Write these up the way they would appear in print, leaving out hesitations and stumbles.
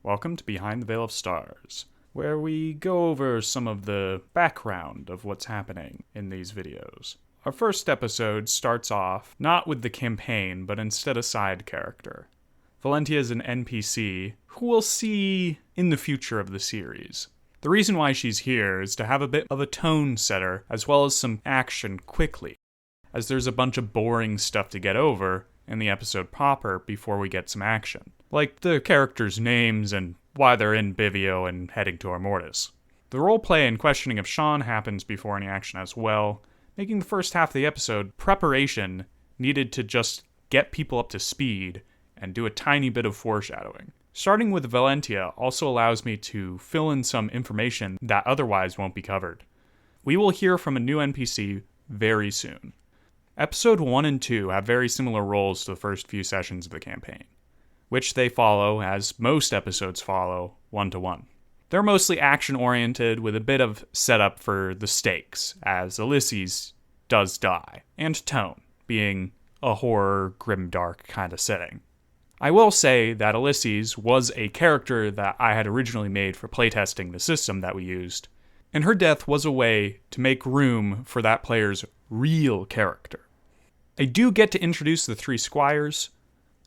Welcome to Behind the Veil of Stars, where we go over some of the background of what's happening in these videos. Our first episode starts off not with the campaign, but instead a side character. Valentia is an NPC who we'll see in the future of the series. The reason why she's here is to have a bit of a tone setter, as well as some action quickly, as there's a bunch of boring stuff to get over in the episode proper before we get some action, like the characters' names and why they're in Bivio and heading to Immortus. The roleplay and questioning of Sean happens before any action as well, making the first half of the episode preparation needed to just get people up to speed and do a tiny bit of foreshadowing. Starting with Valentia also allows me to fill in some information that otherwise won't be covered. We will hear from a new NPC very soon. Episode 1 and 2 have very similar roles to the first few sessions of the campaign, which they follow, as most episodes follow, one-to-one. They're mostly action-oriented with a bit of setup for the stakes, as Ulysses does die, and tone, being a horror, grimdark kind of setting. I will say that Ulysses was a character that I had originally made for playtesting the system that we used, and her death was a way to make room for that player's real character. I do get to introduce the three squires,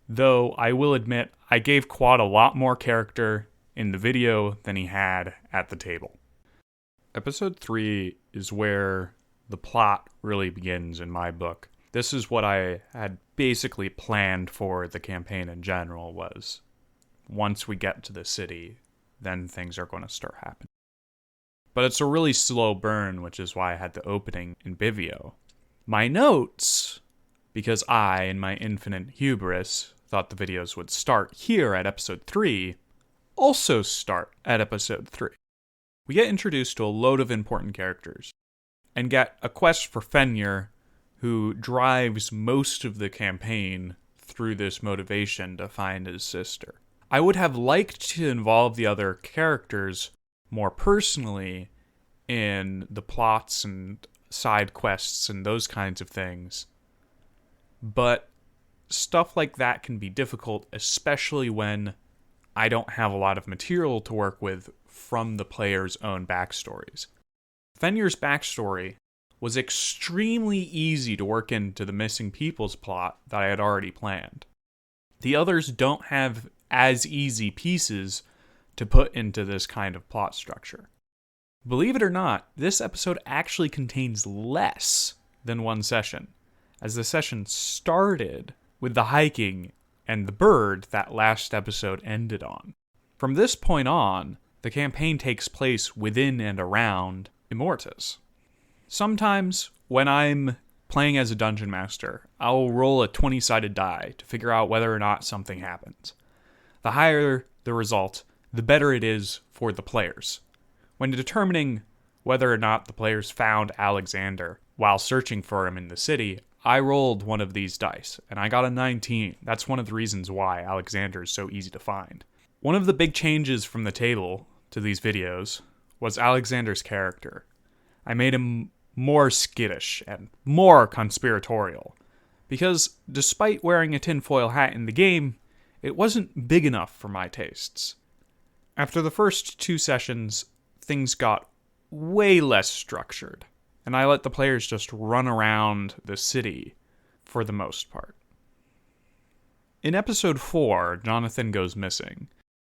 though I will admit I gave Quad a lot more character in the video than he had at the table. Episode 3 is where the plot really begins in my book. This is what I had basically planned for the campaign in general, was once we get to the city, then things are going to start happening. But it's a really slow burn, which is why I had the opening in Bivio. My notes, because I, in my infinite hubris, thought the videos would start here at episode 3, also start at episode 3. We get introduced to a load of important characters, and get a quest for Fenrir, who drives most of the campaign through this motivation to find his sister. I would have liked to involve the other characters more personally in the plots and side quests and those kinds of things, but stuff like that can be difficult, especially when I don't have a lot of material to work with from the player's own backstories. Fenrir's backstory was extremely easy to work into the missing people's plot that I had already planned. The others don't have as easy pieces to put into this kind of plot structure. Believe it or not, this episode actually contains less than one session, as the session started with the hiking and the bird that last episode ended on. From this point on, the campaign takes place within and around Immortus. Sometimes, when I'm playing as a dungeon master, I'll roll a 20-sided die to figure out whether or not something happens. The higher the result, the better it is for the players. When determining whether or not the players found Alexander while searching for him in the city, I rolled one of these dice, and I got a 19. That's one of the reasons why Alexander is so easy to find. One of the big changes from the table to these videos was Alexander's character. I made him more skittish and more conspiratorial, because despite wearing a tinfoil hat in the game, it wasn't big enough for my tastes. After the first 2 sessions, things got way less structured, and I let the players just run around the city for the most part. In episode 4, Jonathan goes missing.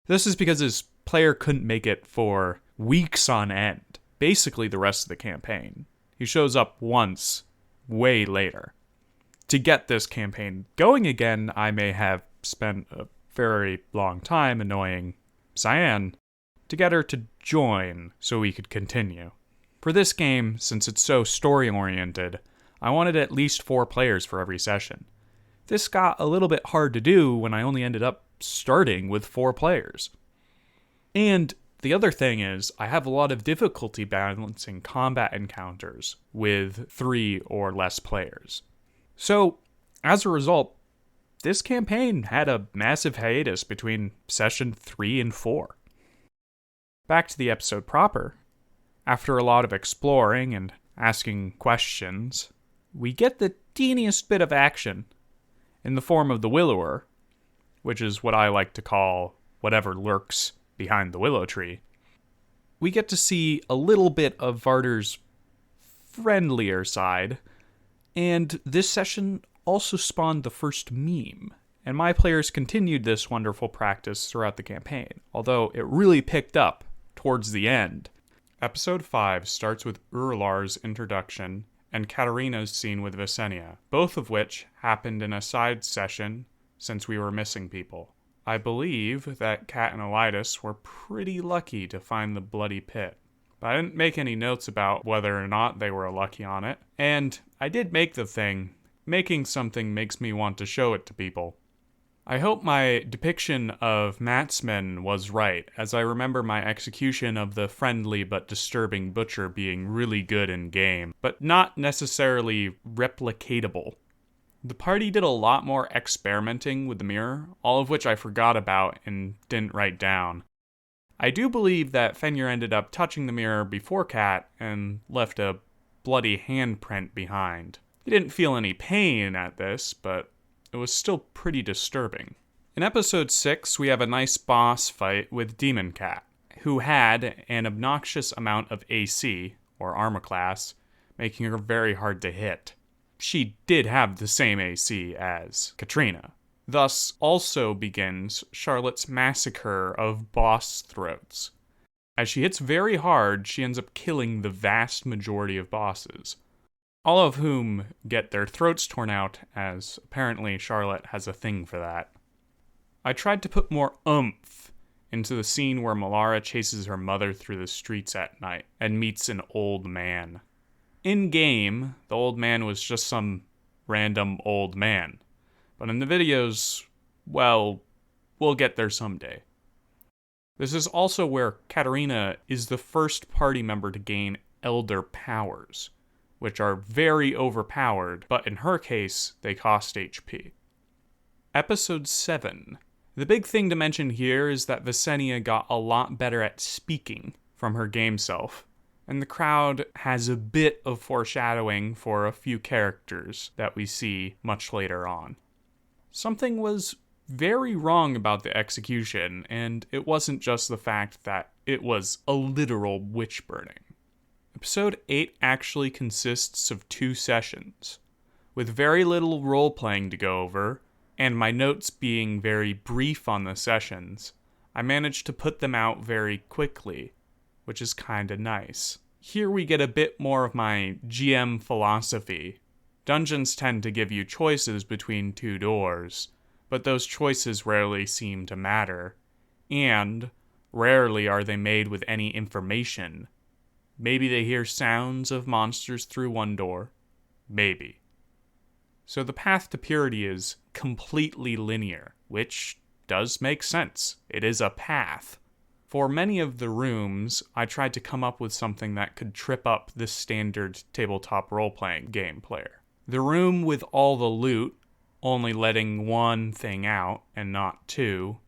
This is because his player couldn't make it for weeks on end, basically the rest of the campaign. He shows up once, way later. To get this campaign going again, I may have spent a very long time annoying Cyan to get her to join so we could continue. For this game, since it's so story-oriented, I wanted at least 4 players for every session. This got a little bit hard to do when I only ended up starting with 4 players. And the other thing is, I have a lot of difficulty balancing combat encounters with 3 or less players. So, as a result, this campaign had a massive hiatus between session 3 and 4. Back to the episode proper. After a lot of exploring and asking questions, we get the teeniest bit of action in the form of the Willower, which is what I like to call whatever lurks behind the willow tree. We get to see a little bit of Varder's friendlier side, and this session also spawned the first meme, and my players continued this wonderful practice throughout the campaign, although it really picked up towards the end. Episode 5 starts with Urlar's introduction and Katarina's scene with Visenya, both of which happened in a side session since we were missing people. I believe that Kat and Elidas were pretty lucky to find the bloody pit, but I didn't make any notes about whether or not they were lucky on it, and I did make the thing. Making something makes me want to show it to people. I hope my depiction of Matsman was right, as I remember my execution of the friendly but disturbing butcher being really good in game, but not necessarily replicatable. The party did a lot more experimenting with the mirror, all of which I forgot about and didn't write down. I do believe that Fenrir ended up touching the mirror before Kat and left a bloody handprint behind. He didn't feel any pain at this, but it was still pretty disturbing. In episode 6, we have a nice boss fight with Demon Cat, who had an obnoxious amount of AC, or armor class, making her very hard to hit. She did have the same AC as Katrina. Thus also begins Charlotte's massacre of boss throats. As she hits very hard, she ends up killing the vast majority of bosses, all of whom get their throats torn out, as apparently Charlotte has a thing for that. I tried to put more oomph into the scene where Malara chases her mother through the streets at night and meets an old man. In-game, the old man was just some random old man. But in the videos, well, we'll get there someday. This is also where Katarina is the first party member to gain Elder powers, which are very overpowered, but in her case, they cost HP. Episode 7. The big thing to mention here is that Visenya got a lot better at speaking from her game self, and the crowd has a bit of foreshadowing for a few characters that we see much later on. Something was very wrong about the execution, and it wasn't just the fact that it was a literal witch burning. Episode 8 actually consists of 2 sessions, with very little role-playing to go over, and my notes being very brief on the sessions. I managed to put them out very quickly, which is kinda nice. Here we get a bit more of my GM philosophy. Dungeons tend to give you choices between 2 doors, but those choices rarely seem to matter, and rarely are they made with any information. Maybe they hear sounds of monsters through one door. Maybe. So the path to purity is completely linear, which does make sense. It is a path. For many of the rooms, I tried to come up with something that could trip up the standard tabletop role-playing game player. The room with all the loot, only letting 1 thing out and not 2,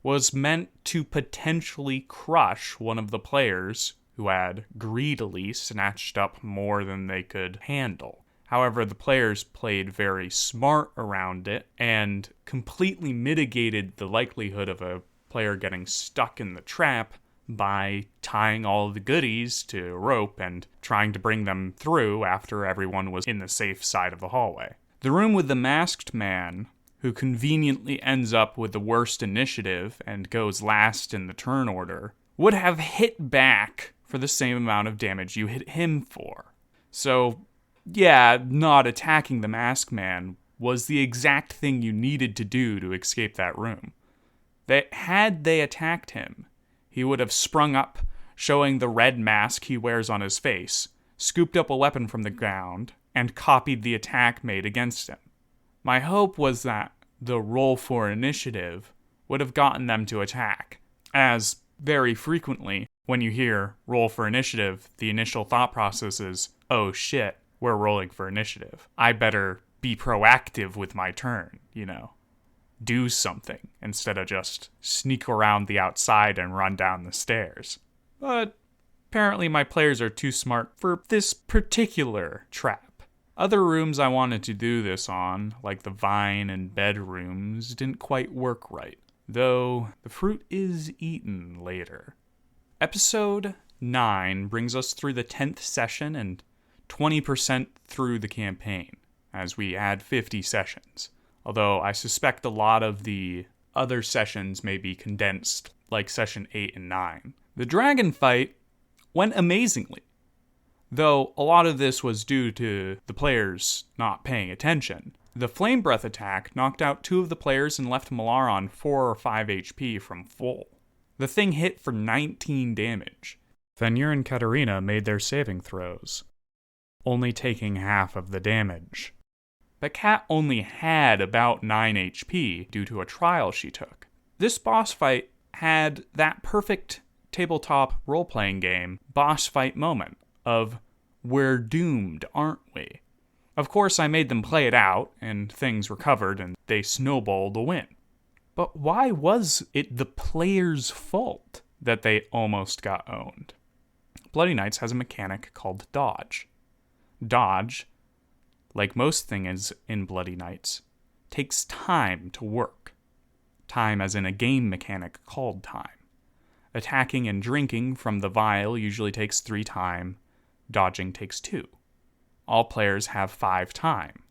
was meant to potentially crush one of the players who had greedily snatched up more than they could handle. However, the players played very smart around it and completely mitigated the likelihood of a player getting stuck in the trap by tying all of the goodies to a rope and trying to bring them through after everyone was in the safe side of the hallway. The room with the masked man, who conveniently ends up with the worst initiative and goes last in the turn order, would have hit back for the same amount of damage you hit him for. So, yeah, not attacking the masked man was the exact thing you needed to do to escape that room. Had they attacked him, he would have sprung up, showing the red mask he wears on his face, scooped up a weapon from the ground, and copied the attack made against him. My hope was that the roll for initiative would have gotten them to attack, as very frequently, when you hear roll for initiative, the initial thought process is, oh shit, we're rolling for initiative. I better be proactive with my turn, do something instead of just sneak around the outside and run down the stairs. But apparently my players are too smart for this particular trap. Other rooms I wanted to do this on, like the vine and bedrooms, didn't quite work right. though the fruit is eaten later. Episode 9 brings us through the 10th session and 20% through the campaign, as we add 50 sessions. Although I suspect a lot of the other sessions may be condensed, like session 8 and 9. The dragon fight went amazingly, though a lot of this was due to the players not paying attention. The flame breath attack knocked out 2 of the players and left Malar on 4 or 5 HP from full. The thing hit for 19 damage. Fenrir and Katarina made their saving throws, only taking half of the damage. But Kat only had about 9 HP due to a trial she took. This boss fight had that perfect tabletop role-playing game boss fight moment of, we're doomed, aren't we? Of course, I made them play it out, and things recovered, and they snowballed a win. But why was it the players' fault that they almost got owned? Bloody Knights has a mechanic called dodge. Dodge, like most things in Bloody Knights, takes time to work. Time as in a game mechanic called time. Attacking and drinking from the vial usually takes 3 time, dodging takes 2. All players have 5 time,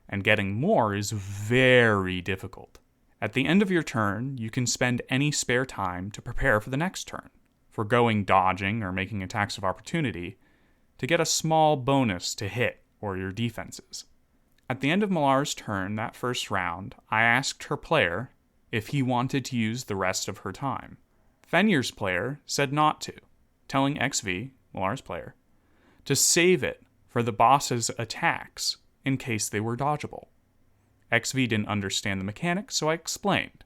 and getting more is very difficult. At the end of your turn, you can spend any spare time to prepare for the next turn, forgoing dodging or making attacks of opportunity, to get a small bonus to hit or your defenses. At the end of Malar's turn that first round, I asked her player if he wanted to use the rest of her time. Fenrir's player said not to, telling XV, Malar's player, to save it for the boss's attacks in case they were dodgeable. XV didn't understand the mechanic, so I explained.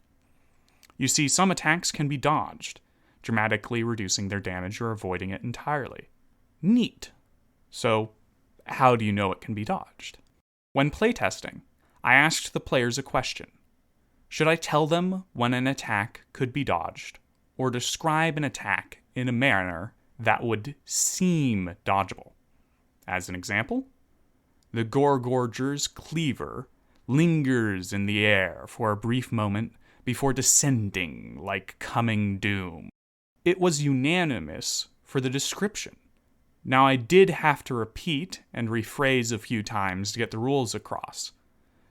You see, some attacks can be dodged, dramatically reducing their damage or avoiding it entirely. Neat. So, how do you know it can be dodged? When playtesting, I asked the players a question. Should I tell them when an attack could be dodged, or describe an attack in a manner that would seem dodgeable? As an example, the Gorgorger's cleaver lingers in the air for a brief moment before descending like coming doom. It was unanimous for the description. Now, I did have to repeat and rephrase a few times to get the rules across,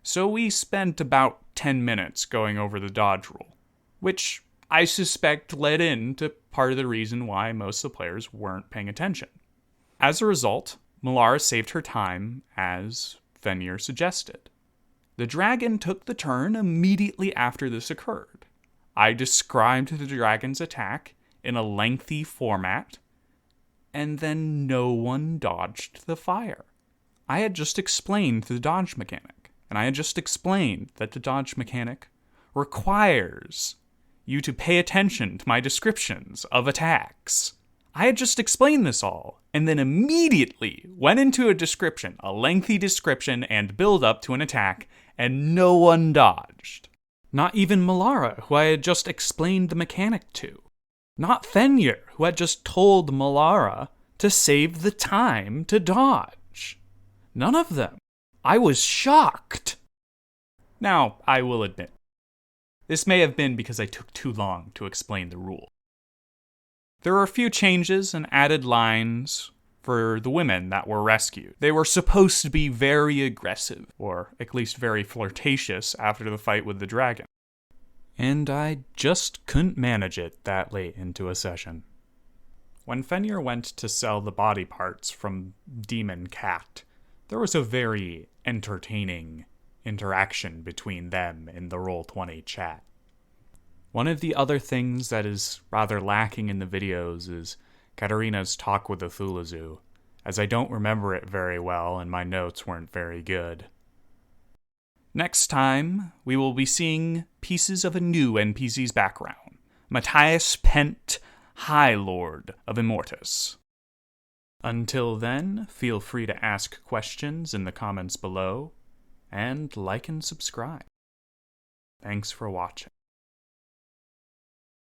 so we spent about 10 minutes going over the dodge rule, which I suspect led into part of the reason why most of the players weren't paying attention. As a result, Malara saved her time, as Fenrir suggested. The dragon took the turn immediately after this occurred. I described the dragon's attack in a lengthy format, and then no one dodged the fire. I had just explained the dodge mechanic, and I had just explained that the dodge mechanic requires you to pay attention to my descriptions of attacks. I had just explained this all, and then immediately went into a description, a lengthy description and build up to an attack, and no one dodged. Not even Malara, who I had just explained the mechanic to. Not Fenrir, who had just told Malara to save the time to dodge. None of them. I was shocked. Now, I will admit, this may have been because I took too long to explain the rule. There were a few changes and added lines for the women that were rescued. They were supposed to be very aggressive, or at least very flirtatious after the fight with the dragon. And I just couldn't manage it that late into a session. When Fenrir went to sell the body parts from Demon Cat, there was a very entertaining interaction between them in the Roll20 chat. One of the other things that is rather lacking in the videos is Katarina's talk with the Thulazu, as I don't remember it very well and my notes weren't very good. Next time, we will be seeing pieces of a new NPC's background, Matthias Pent, High Lord of Immortus. Until then, feel free to ask questions in the comments below, and like and subscribe. Thanks for watching.